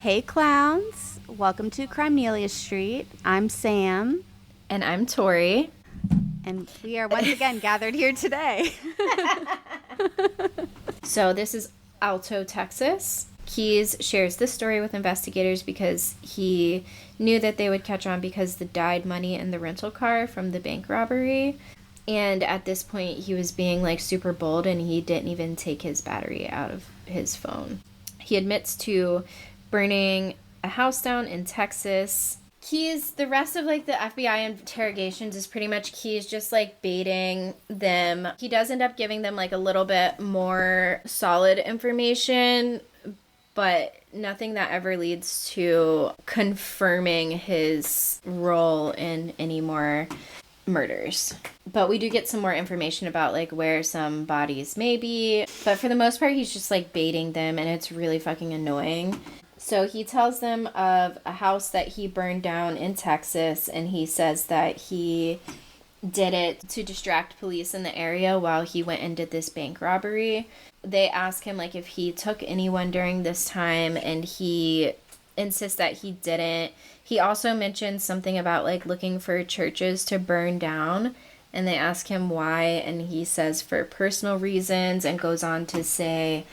Hey clowns, welcome to Crimelia Street. I'm Sam, And I'm Tori. and we are once again gathered here today. So this is Alto, Texas. Keyes shares this story with investigators because he knew that they would catch on because the dyed money in the rental car from the bank robbery. And at this point, he was being like super bold and he didn't even take his battery out of his phone. He admits to burning a house down in Texas. Keyes, the rest of like the FBI interrogations is pretty much Keyes just like baiting them. He does end up giving them like a little bit more solid information, but nothing that ever leads to confirming his role in any more murders. But we do get some more information about like where some bodies may be. But for the most part, he's just like baiting them and it's really fucking annoying. So he tells them of a house that he burned down in Texas, and he says that he did it to distract police in the area while he went and did this bank robbery. They ask him like if he took anyone during this time, and he insists that he didn't. He also mentions something about like looking for churches to burn down, and they ask him why, and he says for personal reasons, and goes on to say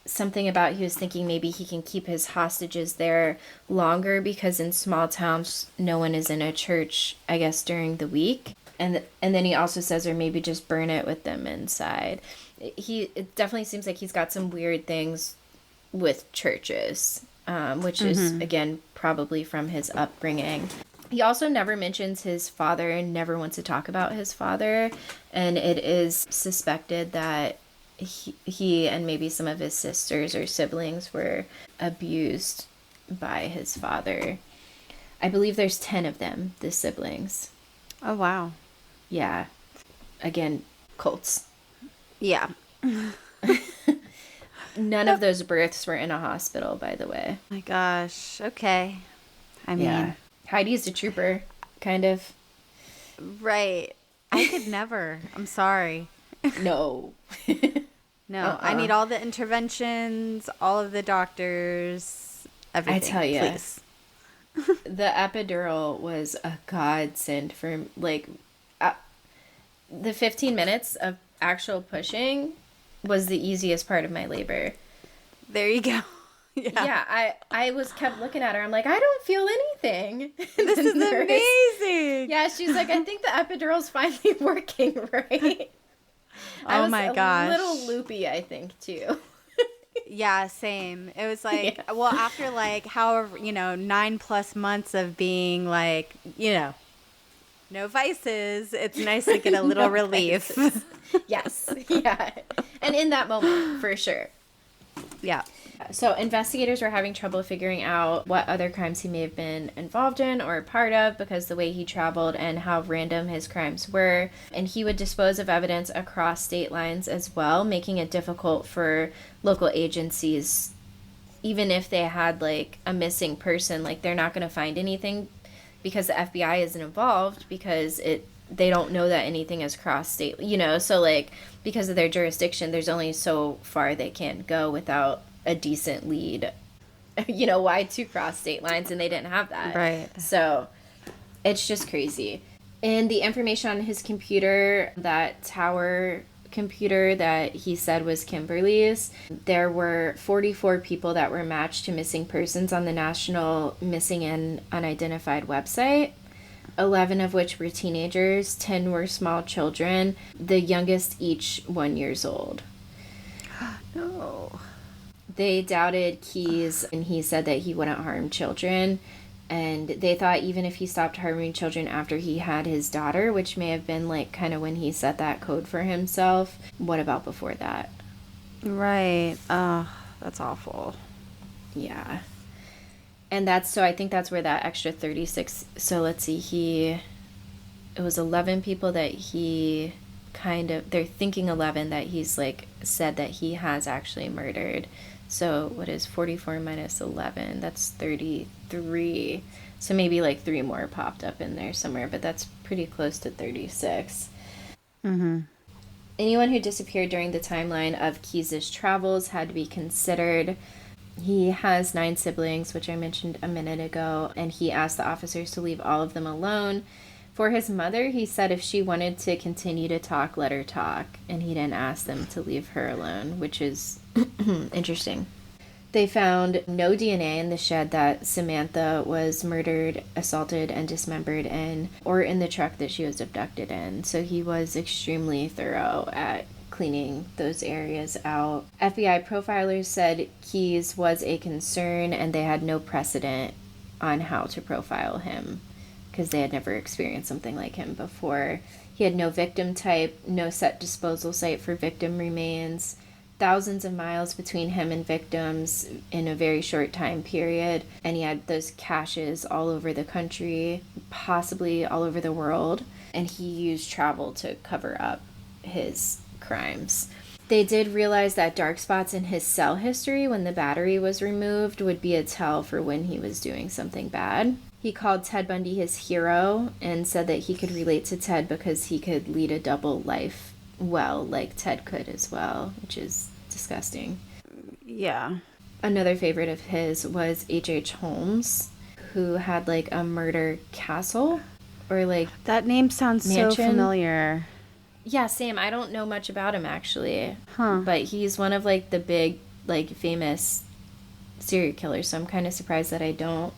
something about he was thinking maybe he can keep his hostages there longer because in small towns no one is in a church, I guess, during the week. And then he also says, or maybe just burn it with them inside. It definitely seems like he's got some weird things with churches, which is, again, probably from his upbringing. He also never mentions his father and never wants to talk about his father. And it is suspected that he and maybe some of his sisters or siblings were abused by his father. I believe there's 10 of them, the siblings. Oh, wow. Yeah. Again, cults. Yeah. None of those births were in a hospital, by the way. My gosh. Okay. I mean, Yeah. Heidi's a trooper, kind of. right. I could never. I'm sorry. No. No, I need all the interventions, all of the doctors, everything. I tell you. Please. The epidural was a godsend for, like, the 15 minutes of actual pushing was the easiest part of my labor. There you go. Yeah. I kept looking at her. I'm like, I don't feel anything. This is amazing. Yeah, she's like, I think the epidural's finally working, right? Oh my gosh. A little loopy, I think, too. Yeah, same. It was like, well, after like however, 9+ months of being like, no vices, it's nice to get a little relief. Yes. Yeah. And in that moment, for sure. Yeah. So investigators were having trouble figuring out what other crimes he may have been involved in or a part of because the way he traveled and how random his crimes were. And he would dispose of evidence across state lines as well, making it difficult for local agencies, even if they had like a missing person, like they're not going to find anything because the FBI isn't involved because they don't know that anything is cross state, so like because of their jurisdiction, there's only so far they can go without a decent lead, why to cross state lines, and they didn't have that. Right. So it's just crazy. And the information on his computer, that tower computer that he said was Kimberly's, there were 44 people that were matched to missing persons on the National Missing and Unidentified website. 11 of which were teenagers, 10 were small children, the youngest each 1 year old. No. They doubted Keyes, and he said that he wouldn't harm children. And they thought even if he stopped harming children after he had his daughter, which may have been like kind of when he set that code for himself, what about before that? Right. Oh, that's awful. Yeah. And I think that's where that extra 36, so let's see, it was 11 people that he they're thinking 11 that he's like said that he has actually murdered. So what is 44 minus 11? That's 33. So maybe like 3 more popped up in there somewhere, but that's pretty close to 36. Mm-hmm. Anyone who disappeared during the timeline of Keyes' travels had to be considered. He has 9 siblings, which I mentioned a minute ago, and he asked the officers to leave all of them alone. For his mother, he said if she wanted to continue to talk, let her talk, and he didn't ask them to leave her alone, which is interesting. They found no DNA in the shed that Samantha was murdered, assaulted, and dismembered in, or in the truck that she was abducted in. So he was extremely thorough at cleaning those areas out. FBI profilers said Keyes was a concern and they had no precedent on how to profile him because they had never experienced something like him before. He had no victim type, no set disposal site for victim remains, thousands of miles between him and victims in a very short time period, and he had those caches all over the country, possibly all over the world, and he used travel to cover up his crimes. They did realize that dark spots in his cell history when the battery was removed would be a tell for when he was doing something bad. He called Ted Bundy his hero and said that he could relate to Ted because he could lead a double life well, like Ted could as well, which is disgusting. Yeah. Another favorite of his was H.H. Holmes, who had like a murder castle or like that name sounds mansion. So familiar. Yeah, same. I don't know much about him actually. Huh. But he's one of like the big like famous serial killers, so I'm kind of surprised that I don't.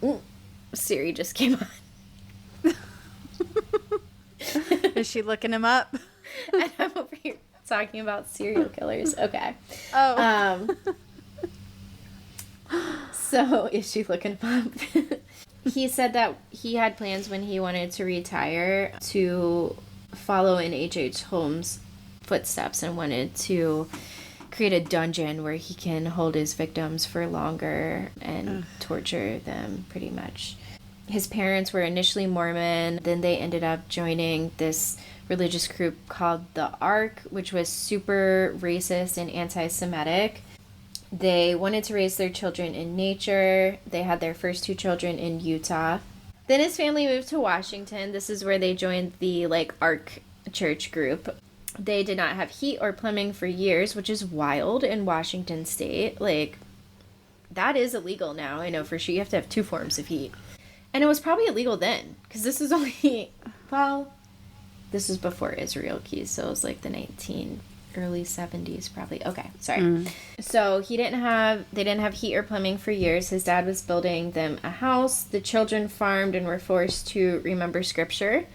Ooh, Siri just came on. Is she looking him up? And I'm over here talking about serial killers. Okay. Oh. So is she looking him up? He said that he had plans when he wanted to retire to follow in H.H. Holmes' footsteps and wanted to create a dungeon where he can hold his victims for longer and torture them pretty much. His parents were initially Mormon, then they ended up joining this religious group called the Ark, which was super racist and anti-Semitic. They wanted to raise their children in nature. They had their first 2 children in Utah. Then his family moved to Washington. This is where they joined the like Ark church group. They did not have heat or plumbing for years, which is wild in Washington state. Like, that is illegal now. I know for sure you have to have 2 forms of heat. And it was probably illegal then, because this was only, well, this was before Israel Keys, so it was like the early 70s probably. Okay, sorry. So they didn't have heat or plumbing for years. His dad was building them a house. The children farmed and were forced to remember scripture.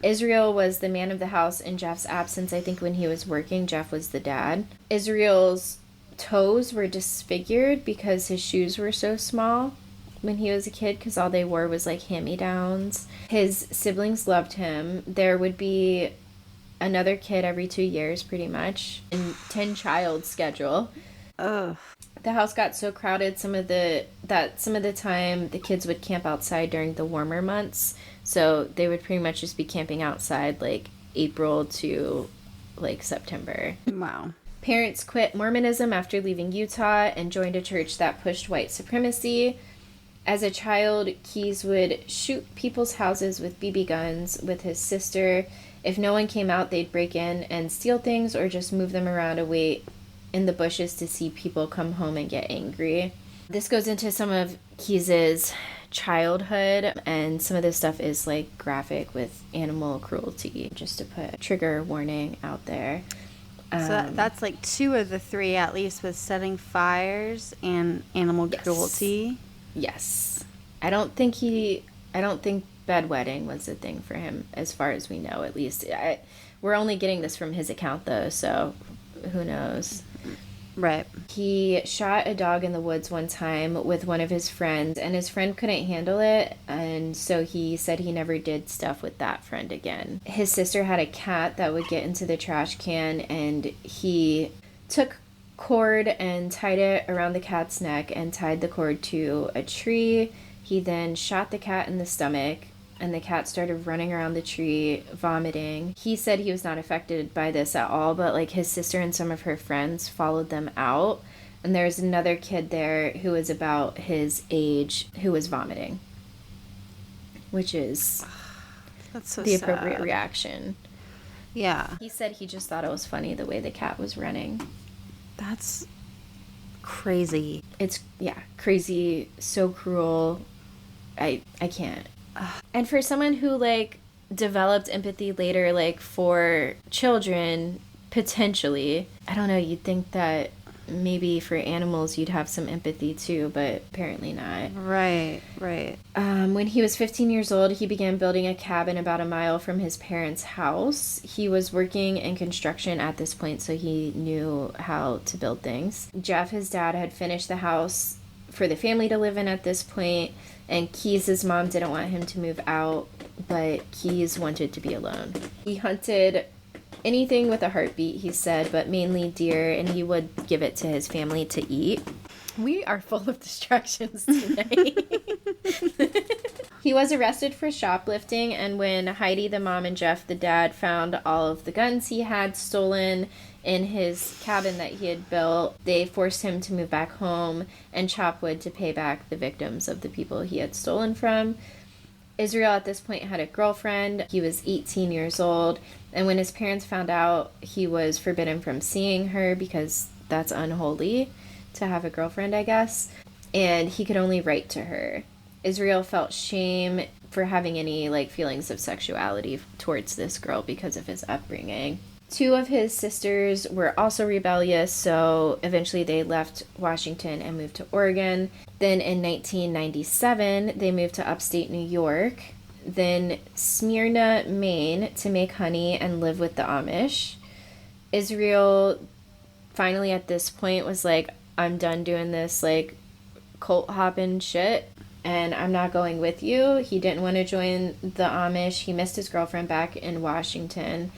Israel was the man of the house in Jeff's absence. I think when he was working, Jeff was the dad. Israel's toes were disfigured because his shoes were so small when he was a kid, because all they wore was like hand-me-downs. His siblings loved him. There would be another kid every 2 years pretty much, and 10-child schedule. Ugh. The house got so crowded some of the time the kids would camp outside during the warmer months, so they would pretty much just be camping outside like April to like September. Wow. Parents quit Mormonism after leaving Utah and joined a church that pushed white supremacy. As a child, Keys would shoot people's houses with BB guns with his sister. If no one came out, they'd break in and steal things or just move them around and wait in the bushes to see people come home and get angry. This goes into some of Keys's childhood, and some of this stuff is like graphic with animal cruelty, just to put a trigger warning out there. So that's like 2 of the 3 at least, with setting fires and animal cruelty. Yes. I don't think bedwetting was a thing for him, as far as we know, at least. We're only getting this from his account, though, so who knows? Right. He shot a dog in the woods one time with one of his friends, and his friend couldn't handle it, and so he said he never did stuff with that friend again. His sister had a cat that would get into the trash can, and he took cord and tied it around the cat's neck and tied the cord to a tree. He then shot the cat in the stomach, and the cat started running around the tree, vomiting. He said he was not affected by this at all, but like his sister and some of her friends followed them out, and there's another kid there who was about his age who was vomiting, which is That's so the sad. appropriate reaction. Yeah. He said he just thought it was funny the way the cat was running. That's crazy. It's, crazy, so cruel. I can't. And for someone who, like, developed empathy later, like, for children, potentially, I don't know, you'd think that maybe for animals you'd have some empathy too, but apparently not. Right. When he was 15 years old, he began building a cabin about a mile from his parents' house. He was working in construction at this point, so he knew how to build things. Jeff, his dad, had finished the house for the family to live in at this point, and Keyes' mom didn't want him to move out, but Keyes wanted to be alone. He hunted anything with a heartbeat, he said, but mainly deer, and he would give it to his family to eat. We are full of distractions tonight. He was arrested for shoplifting, and when Heidi, the mom, and Jeff, the dad, found all of the guns he had stolen in his cabin that he had built, they forced him to move back home and chop wood to pay back the victims of the people he had stolen from. Israel at this point had a girlfriend. He was 18 years old, and when his parents found out, he was forbidden from seeing her because that's unholy to have a girlfriend, I guess, and he could only write to her. Israel felt shame for having any, like, feelings of sexuality towards this girl because of his upbringing. 2 of his sisters were also rebellious, so eventually they left Washington and moved to Oregon. Then in 1997, they moved to upstate New York. Then Smyrna, Maine, to make honey and live with the Amish. Israel finally at this point was like, I'm done doing this, like, cult hopping shit, and I'm not going with you. He didn't want to join the Amish. He missed his girlfriend back in Washington.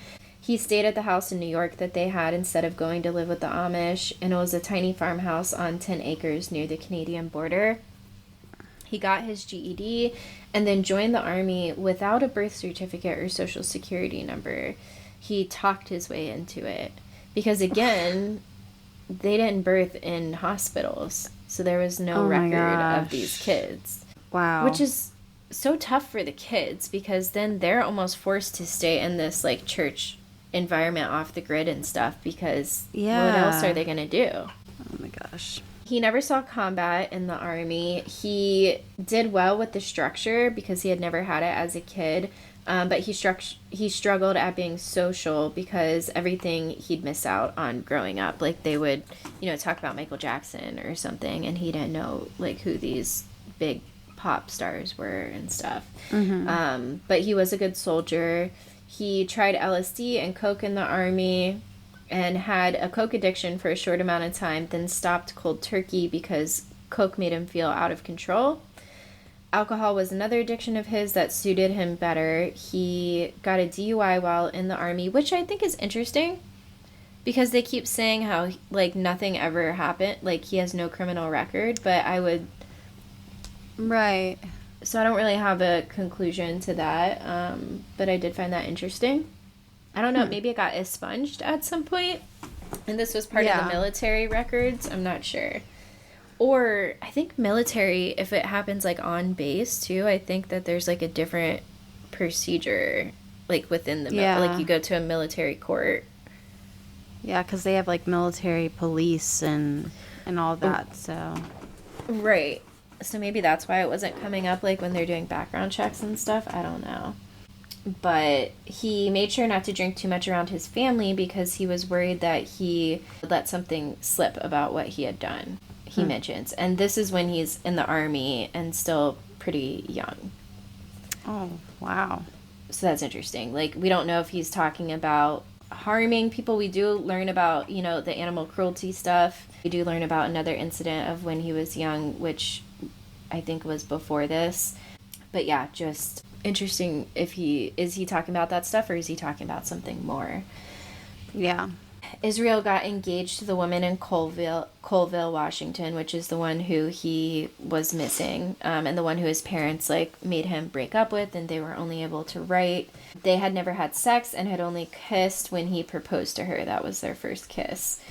He stayed at the house in New York that they had instead of going to live with the Amish, and it was a tiny farmhouse on 10 acres near the Canadian border. He got his GED and then joined the Army without a birth certificate or social security number. He talked his way into it because, again, they didn't birth in hospitals, so there was no record of these kids. Wow. Which is so tough for the kids because then they're almost forced to stay in this, like, church environment off the grid and stuff because what else are they going to do? Oh my gosh. He never saw combat in the Army. He did well with the structure because he had never had it as a kid, but he struggled at being social because everything he'd miss out on growing up. Like, they would, talk about Michael Jackson or something, and he didn't know, like, who these big pop stars were and stuff. Mm-hmm. But he was a good soldier. He tried LSD and coke in the Army and had a coke addiction for a short amount of time, then stopped cold turkey because coke made him feel out of control. Alcohol was another addiction of his that suited him better. He got a DUI while in the Army, which I think is interesting because they keep saying how, like, nothing ever happened. Like, he has no criminal record, but I would... Right. So I don't really have a conclusion to that, but I did find that interesting. I don't know, maybe it got expunged at some point, and this was part of the military records. I'm not sure. Or I think military, if it happens, like, on base, too, I think that there's, like, a different procedure, like, within the like, you go to a military court. Yeah, because they have, like, military police and all that, so... Right. So maybe that's why it wasn't coming up, like, when they're doing background checks and stuff. I don't know. But he made sure not to drink too much around his family because he was worried that he let something slip about what he had done, he mentions. And this is when he's in the Army and still pretty young. Oh, wow. So that's interesting. Like, we don't know if he's talking about harming people. We do learn about, the animal cruelty stuff. We do learn about another incident of when he was young, which I think was before this. But yeah, just interesting if is he talking about that stuff or is he talking about something more? Yeah. Israel got engaged to the woman in Colville, Washington, which is the one who he was missing, and the one who his parents, like, made him break up with, and they were only able to write. They had never had sex and had only kissed when he proposed to her. That was their first kiss.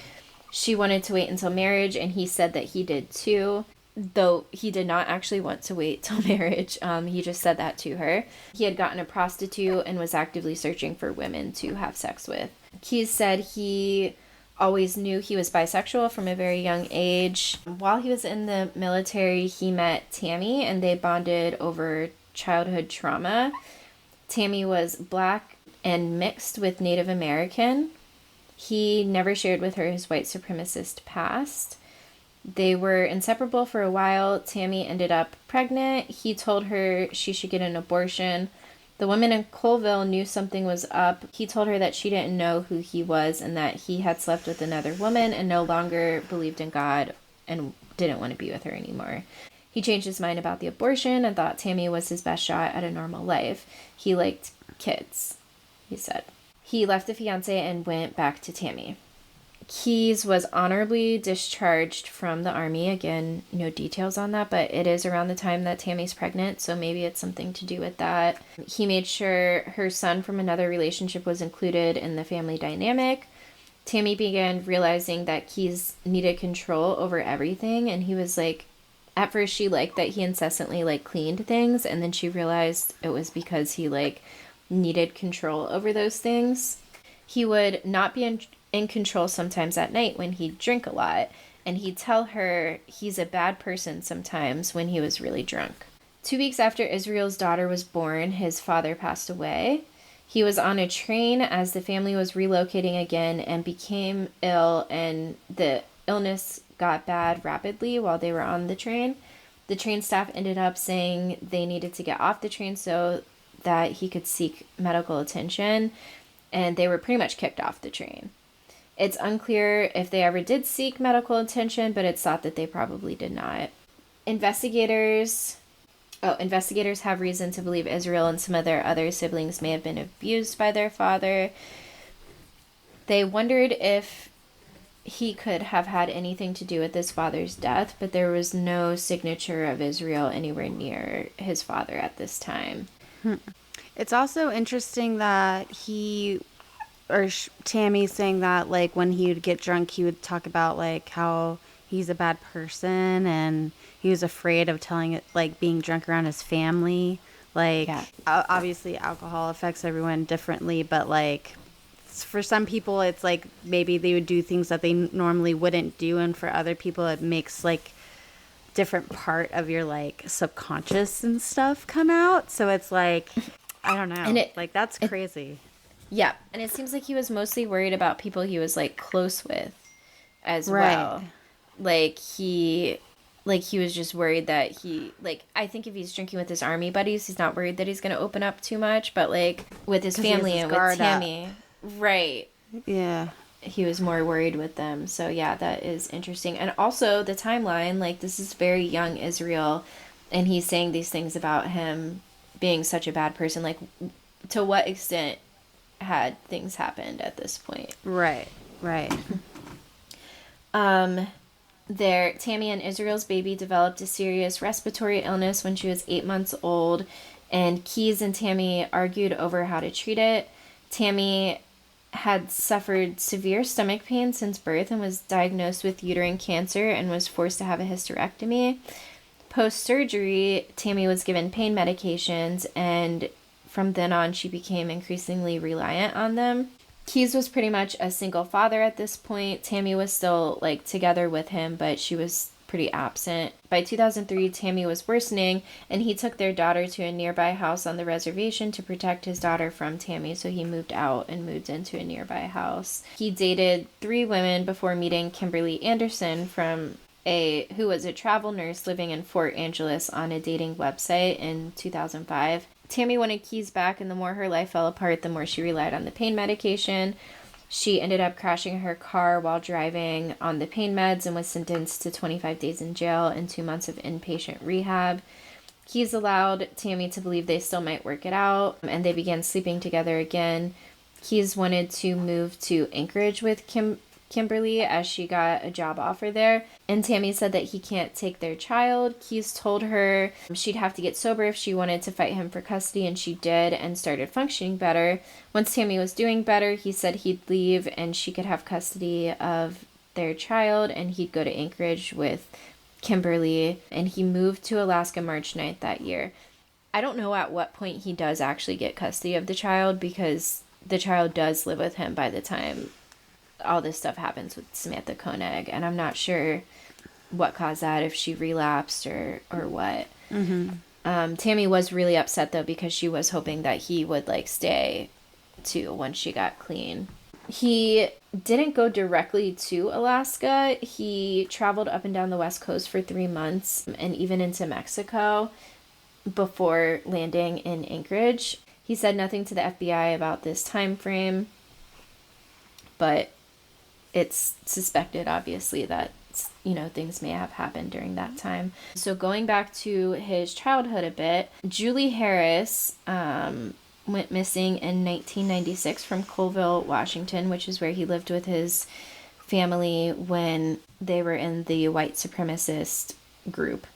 She wanted to wait until marriage, and he said that he did too, though he did not actually want to wait till marriage. He just said that to her. He had gotten a prostitute and was actively searching for women to have sex with. Keyes said he always knew he was bisexual from a very young age. While he was in the military, he met Tammy and they bonded over childhood trauma. Tammy was Black and mixed with Native American. He never shared with her his white supremacist past. They were inseparable for a while. Tammy ended up pregnant. He told her she should get an abortion. The woman in Colville knew something was up. He told her that she didn't know who he was and that he had slept with another woman and no longer believed in God and didn't want to be with her anymore. He changed his mind about the abortion and thought Tammy was his best shot at a normal life. He liked kids, he said. He left the fiancé and went back to Tammy. Keyes was honorably discharged from the Army. Again, no details on that, but it is around the time that Tammy's pregnant, so maybe it's something to do with that. He made sure her son from another relationship was included in the family dynamic. Tammy began realizing that Keyes needed control over everything, and he was like, at first she liked that he incessantly like cleaned things, and then she realized it was because he like needed control over those things. He would not be in control sometimes at night when he'd drink a lot, and he'd tell her he's a bad person sometimes when he was really drunk. 2 weeks after Israel's daughter was born, his father passed away. He was on a train as the family was relocating again and became ill, and the illness got bad rapidly while they were on the train. The train staff ended up saying they needed to get off the train so that he could seek medical attention, and they were pretty much kicked off the train. It's unclear if they ever did seek medical attention, but it's thought that they probably did not. Investigators have reason to believe Israel and some of their other siblings may have been abused by their father. They wondered if he could have had anything to do with his father's death, but there was no signature of Israel anywhere near his father at this time. It's also interesting that Tammy saying that, like, when he would get drunk, he would talk about, like, how he's a bad person and he was afraid of telling it, like, being drunk around his family. Like, yeah. Obviously alcohol affects everyone differently, but, like, for some people, it's like maybe they would do things that they normally wouldn't do. And for other people, it makes, like, different part of your, like, subconscious and stuff come out. So it's like, I don't know. And that's crazy. Yeah. And it seems like he was mostly worried about people he was, like, close with as well. Like, he was just worried that I think if he's drinking with his army buddies, he's not worried that he's going to open up too much. But, like, with his family and with Tammy. Right. Yeah. He was more worried with them. So, yeah, that is interesting. And also the timeline, like, this is very young Israel, and he's saying these things about him being such a bad person. Like, to what extent had things happened at this point? Right. Tammy and Israel's baby developed a serious respiratory illness when she was 8 months old, and Keyes and Tammy argued over how to treat it. Tammy had suffered severe stomach pain since birth and was diagnosed with uterine cancer and was forced to have a hysterectomy. Post-surgery, Tammy was given pain medications, and from then on, she became increasingly reliant on them. Keyes was pretty much a single father at this point. Tammy was still, like, together with him, but she was pretty absent. By 2003, Tammy was worsening, and he took their daughter to a nearby house on the reservation to protect his daughter from Tammy, so he moved out and moved into a nearby house. He dated 3 women before meeting Kimberly Anderson who was a travel nurse living in Fort Angeles on a dating website in 2005. Tammy wanted Keyes back, and the more her life fell apart, the more she relied on the pain medication. She ended up crashing her car while driving on the pain meds and was sentenced to 25 days in jail and 2 months of inpatient rehab. Keyes allowed Tammy to believe they still might work it out, and they began sleeping together again. Keyes wanted to move to Anchorage with Kimberly as she got a job offer there, and Tammy said that he can't take their child. Keyes told her she'd have to get sober if she wanted to fight him for custody, and she did and started functioning better. Once Tammy was doing better, he said he'd leave and she could have custody of their child, and he'd go to Anchorage with Kimberly, and he moved to Alaska March 9th that year. I don't know at what point he does actually get custody of the child, because the child does live with him by the time all this stuff happens with Samantha Koenig, and I'm not sure what caused that, if she relapsed or what. Tammy was really upset, though, because she was hoping that he would, like, stay, too, once she got clean. He didn't go directly to Alaska. He traveled up and down the West Coast for 3 months and even into Mexico before landing in Anchorage. He said nothing to the FBI about this time frame, but it's suspected, obviously, that, you know, things may have happened during that time. So going back to his childhood a bit, Julie Harris went missing in 1996 from Colville, Washington, which is where he lived with his family when they were in the white supremacist group.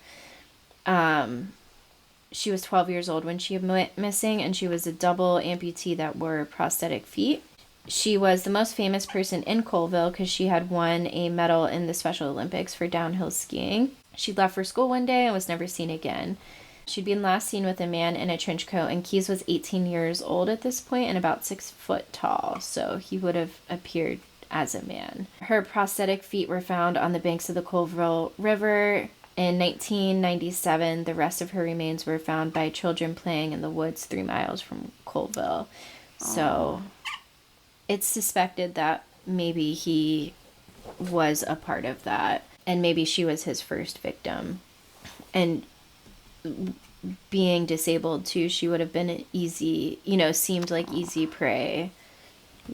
She was 12 years old when she went missing, and she was a double amputee that wore prosthetic feet. She was the most famous person in Colville because she had won a medal in the Special Olympics for downhill skiing. She left for school one day and was never seen again. She'd been last seen with a man in a trench coat, and Keyes was 18 years old at this point and about 6 foot tall, so he would have appeared as a man. Her prosthetic feet were found on the banks of the Colville River. In 1997, the rest of her remains were found by children playing in the woods 3 miles from Colville. So it's suspected that maybe he was a part of that, and maybe she was his first victim. And being disabled too, she would have been an easy, you know, seemed like easy prey.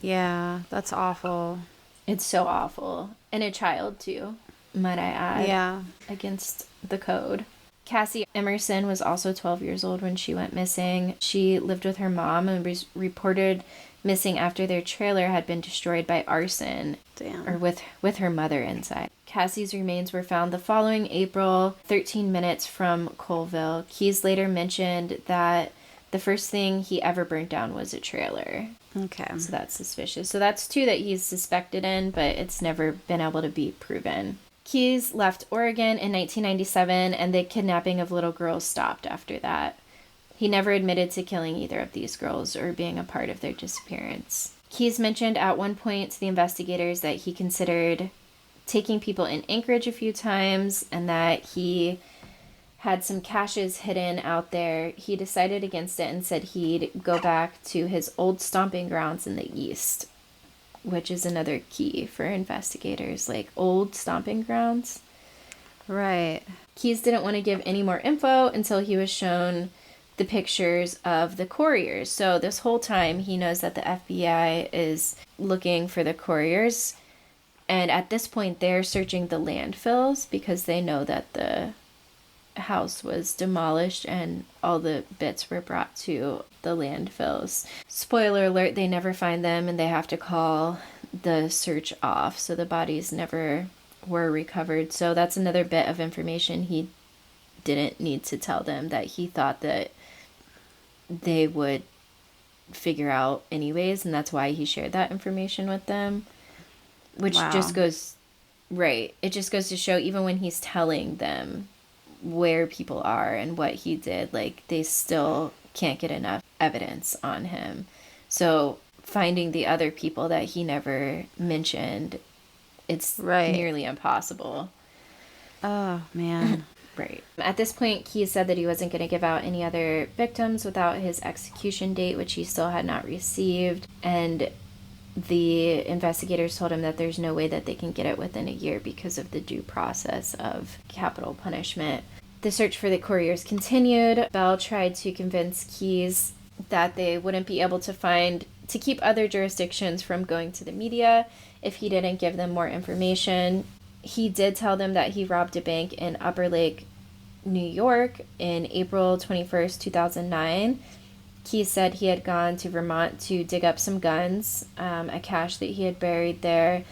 Yeah, that's awful. It's so awful. And a child too, might I add. Yeah. Against the code. Cassie Emerson was also 12 years old when she went missing. She lived with her mom and was reported missing after their trailer had been destroyed by arson. Damn. Or with her mother inside. Cassie's remains were found the following April, 13 minutes from Colville. Keyes later mentioned that the first thing he ever burnt down was a trailer. Okay. So that's suspicious. So that's 2 that he's suspected in, but it's never been able to be proven. Keyes left Oregon in 1997, and the kidnapping of little girls stopped after that. He never admitted to killing either of these girls or being a part of their disappearance. Keyes mentioned at one point to the investigators that he considered taking people in Anchorage a few times and that he had some caches hidden out there. He decided against it and said he'd go back to his old stomping grounds in the East, which is another key for investigators, like old stomping grounds. Right. Keyes didn't want to give any more info until he was shown the pictures of the couriers. So this whole time he knows that the FBI is looking for the couriers. And at this point they're searching the landfills because they know that the house was demolished and all the bits were brought to the landfills. Spoiler alert, they never find them and they have to call the search off. So the bodies never were recovered. So that's another bit of information he didn't need to tell them that he thought that they would figure out anyways, and that's why he shared that information with them. Which just goes, right, it just goes to show even when he's telling them where people are and what he did, like, they still can't get enough evidence on him. So finding the other people that he never mentioned, it's nearly impossible. Oh, man. Right. At this point, he said that he wasn't going to give out any other victims without his execution date, which he still had not received. And the investigators told him that there's no way that they can get it within a year because of the due process of capital punishment. The search for the couriers continued. Bell tried to convince Keyes that they wouldn't be able to keep other jurisdictions from going to the media if he didn't give them more information. He did tell them that he robbed a bank in Upper Lake, New York in April 21st, 2009. Keyes said he had gone to Vermont to dig up some guns, a cache that he had buried there.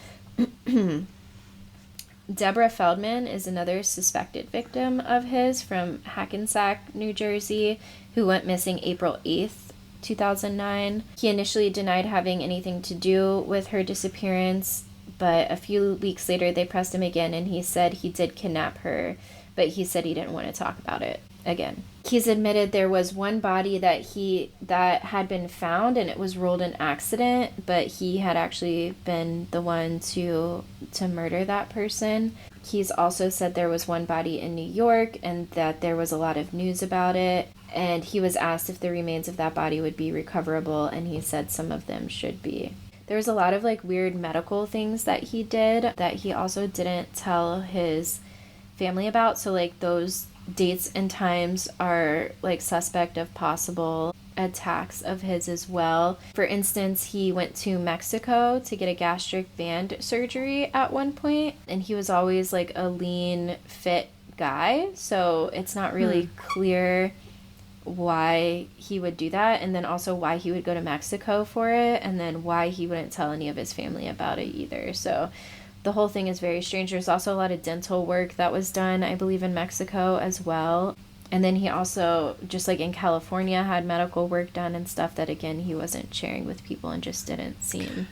Deborah Feldman is another suspected victim of his from Hackensack, New Jersey, who went missing April 8th, 2009. He initially denied having anything to do with her disappearance, but a few weeks later they pressed him again and he said he did kidnap her, but he said he didn't want to talk about it again. He's admitted there was one body that had been found, and it was ruled an accident, but he had actually been the one to murder that person. He's also said there was one body in New York and that there was a lot of news about it, and he was asked if the remains of that body would be recoverable, and he said some of them should be. There was a lot of like weird medical things that he did that he also didn't tell his family about, so like those dates and times are like suspect of possible attacks of his as well. For instance, he went to Mexico to get a gastric band surgery at one point, and he was always like a lean, fit guy, so it's not really clear why he would do that, and then also why he would go to Mexico for it, and then why he wouldn't tell any of his family about it either. So the whole thing is very strange. There's also a lot of dental work that was done, I believe, in Mexico as well. And then he also, just like in California, had medical work done and stuff that, again, he wasn't sharing with people and just didn't seem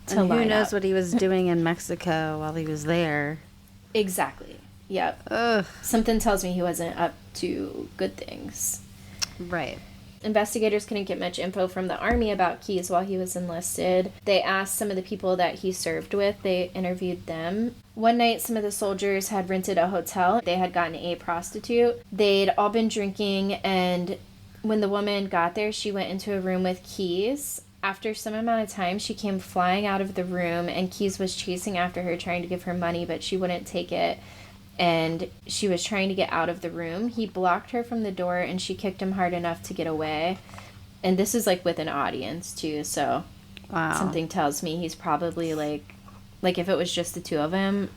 to line up. Who knows what he was doing in Mexico while he was there. Exactly. Yep. Ugh. Something tells me he wasn't up to good things. Right. Investigators couldn't get much info from the Army about Keyes while he was enlisted. They asked some of the people that he served with. They interviewed them. One night, some of the soldiers had rented a hotel. They had gotten a prostitute. They'd all been drinking, and when the woman got there, she went into a room with Keyes. After some amount of time, she came flying out of the room, and Keyes was chasing after her, trying to give her money, but she wouldn't take it. And she was trying to get out of the room. He blocked her from the door, and she kicked him hard enough to get away. And this is like with an audience too, so something tells me he's probably like if it was just the two of them,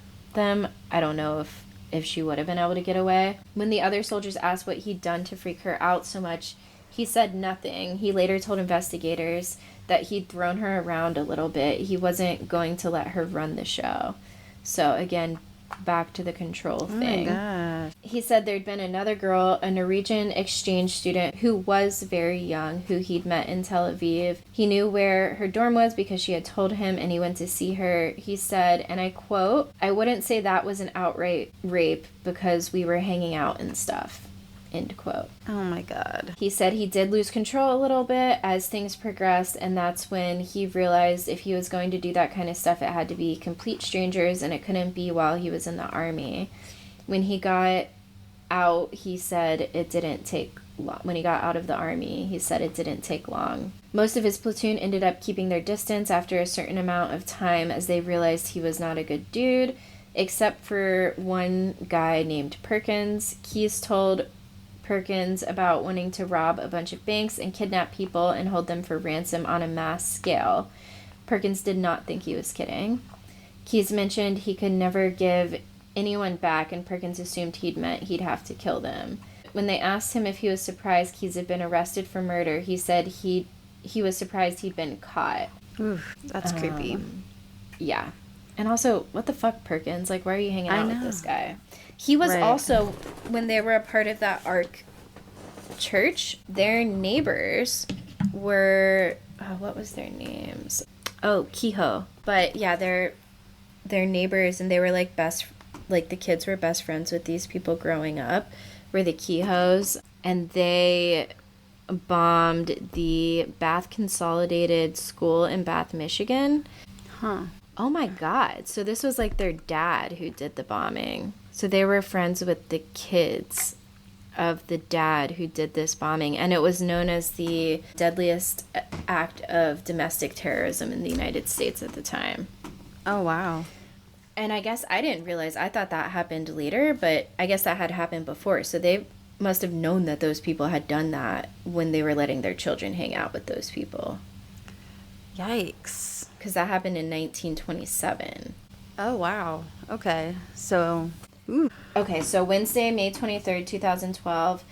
I don't know if she would have been able to get away. When the other soldiers asked what he'd done to freak her out so much, he said nothing. He later told investigators that he'd thrown her around a little bit. He wasn't going to let her run the show. So again, back to the control thing. Oh my gosh. He said there'd been another girl, a Norwegian exchange student who was very young, who he'd met in Tel Aviv. He knew where her dorm was because she had told him, and he went to see her. He said, and I quote, "I wouldn't say that was an outright rape because we were hanging out and stuff." End quote. Oh my God. He said he did lose control a little bit as things progressed, and that's when he realized if he was going to do that kind of stuff, it had to be complete strangers, and it couldn't be while he was in the Army. When he got out, he said it didn't take long. When he got out of the Army, he said it didn't take long. Most of his platoon ended up keeping their distance after a certain amount of time as they realized he was not a good dude, except for one guy named Perkins. Keyes told Perkins about wanting to rob a bunch of banks and kidnap people and hold them for ransom on a mass scale. Perkins did not think he was kidding. Keyes mentioned he could never give anyone back, and Perkins assumed he'd meant he'd have to kill them. When they asked him if he was surprised Keyes had been arrested for murder, he said he was surprised he'd been caught. Oof, that's creepy. Yeah. And also, what the fuck, Perkins? Like, why are you hanging out with this guy? He was also, when they were a part of that Ark church, their neighbors were, what was their names? Oh, Kehoe. But yeah, they're neighbors, and they were like the kids were best friends with these people growing up, were the Kehoes, and they bombed the Bath Consolidated School in Bath, Michigan. Huh. Oh my God. So this was like their dad who did the bombing. So they were friends with the kids of the dad who did this bombing. And it was known as the deadliest act of domestic terrorism in the United States at the time. Oh, wow. And I guess I didn't realize. I thought that happened later, but I guess that had happened before. So they must have known that those people had done that when they were letting their children hang out with those people. Yikes. Because that happened in 1927. Oh, wow. Okay. So, Okay, so Wednesday, May 23rd, 2012,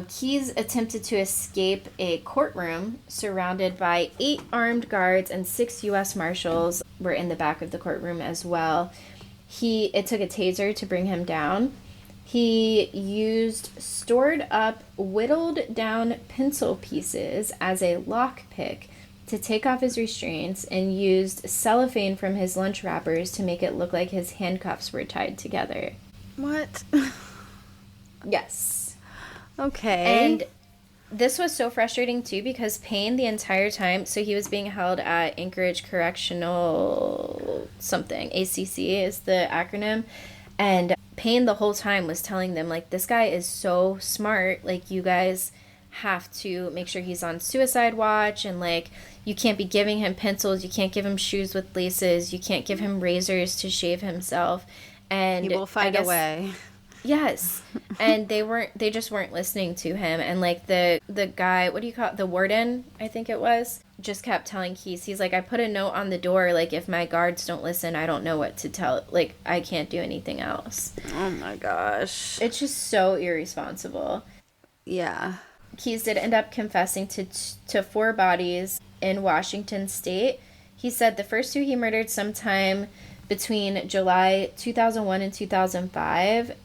Keyes attempted to escape a courtroom surrounded by 8 armed guards, and 6 U.S. Marshals were in the back of the courtroom as well. It took a taser to bring him down. He used stored up, whittled down pencil pieces as a lockpick to take off his restraints, and used cellophane from his lunch wrappers to make it look like his handcuffs were tied together. What? Yes. Okay. And this was so frustrating too because Payne the entire time, so he was being held at Anchorage Correctional something, ACC is the acronym, and Payne the whole time was telling them, like, this guy is so smart, like, you guys have to make sure he's on suicide watch, and, like, you can't be giving him pencils, you can't give him shoes with laces, you can't give him razors to shave himself, He and will find a way. yes. And they just weren't listening to him. And like the guy, what do you call it? The warden, I think it was, just kept telling Keys, he's like, I put a note on the door, like, if my guards don't listen, I don't know what to tell. Like, I can't do anything else. Oh my gosh. It's just so irresponsible. Yeah. Keys did end up confessing to 4 bodies in Washington state. He said the first 2 he murdered sometime between July 2001 and 2005,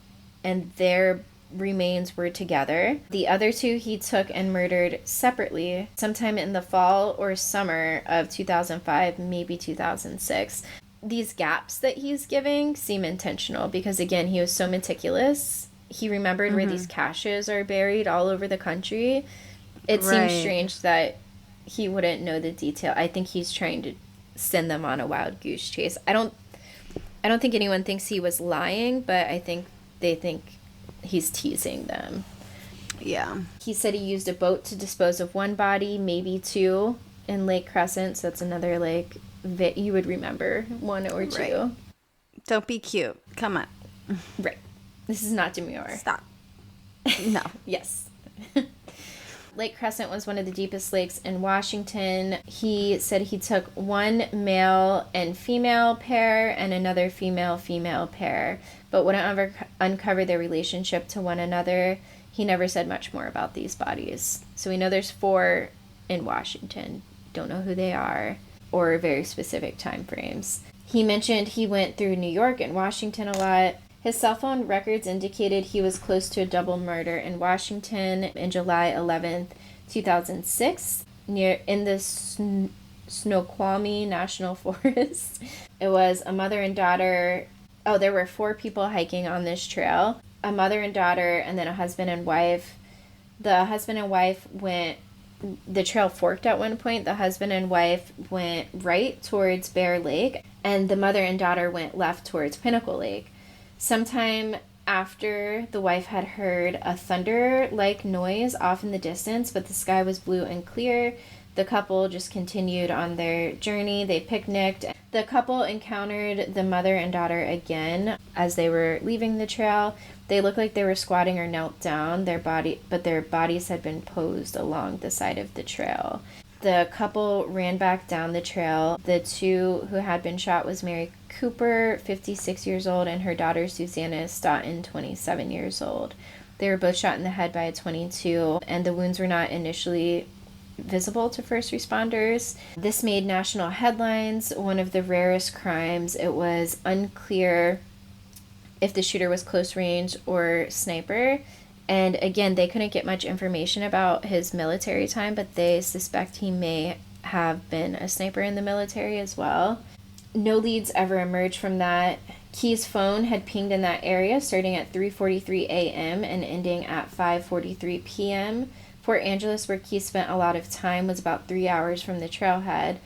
and their remains were together. The other 2 he took and murdered separately sometime in the fall or summer of 2005, maybe 2006. These gaps that he's giving seem intentional because, again, he was so meticulous. He remembered where these caches are buried all over the country. It seems strange that he wouldn't know the detail. I think he's trying to send them on a wild goose chase. I don't think anyone thinks he was lying, but I think they think he's teasing them. Yeah. He said he used a boat to dispose of 1 body, maybe 2, in Lake Crescent. So that's another lake that you would remember, 1 or 2. Right. Don't be cute. Come on. Right. This is not demure. Stop. No. Yes. Lake Crescent was one of the deepest lakes in Washington. He said he took 1 male and female pair and another female pair, but wouldn't ever uncover their relationship to one another. He never said much more about these bodies. So we know there's 4 in Washington. Don't know who they are or very specific time frames. He mentioned he went through New York and Washington a lot. His cell phone records indicated he was close to a double murder in Washington in July 11th, 2006, in the Snoqualmie National Forest. It was a mother and daughter. Oh, there were 4 people hiking on this trail. A mother and daughter, and then a husband and wife. The husband and wife the trail forked at one point. The husband and wife went right towards Bear Lake, and the mother and daughter went left towards Pinnacle Lake. Sometime after, the wife had heard a thunder-like noise off in the distance, but the sky was blue and clear. The couple just continued on their journey. They picnicked. The couple encountered the mother and daughter again as they were leaving the trail. They looked like they were squatting or knelt down, but their bodies had been posed along the side of the trail. The couple ran back down the trail. The 2 who had been shot was Mary Cooper, 56 years old, and her daughter Susanna Stoughton, 27 years old. They were both shot in the head by a .22, and the wounds were not initially visible to first responders. This made national headlines, one of the rarest crimes. It was unclear if the shooter was close range or sniper. And again, they couldn't get much information about his military time, but they suspect he may have been a sniper in the military as well. No leads ever emerged from that. Key's phone had pinged in that area starting at 3:43 a.m. and ending at 5:43 p.m. Fort Angeles, where Key spent a lot of time, was about 3 hours from the trailhead.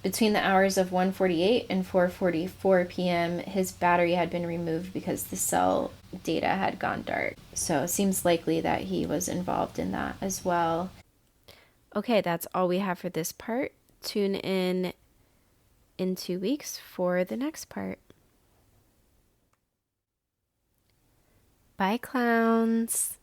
Between the hours of 1:48 and 4:44 p.m., his battery had been removed because the cell data had gone dark. So it seems likely that he was involved in that as well. Okay, that's all we have for this part. Tune in 2 weeks for the next part. Bye, clowns.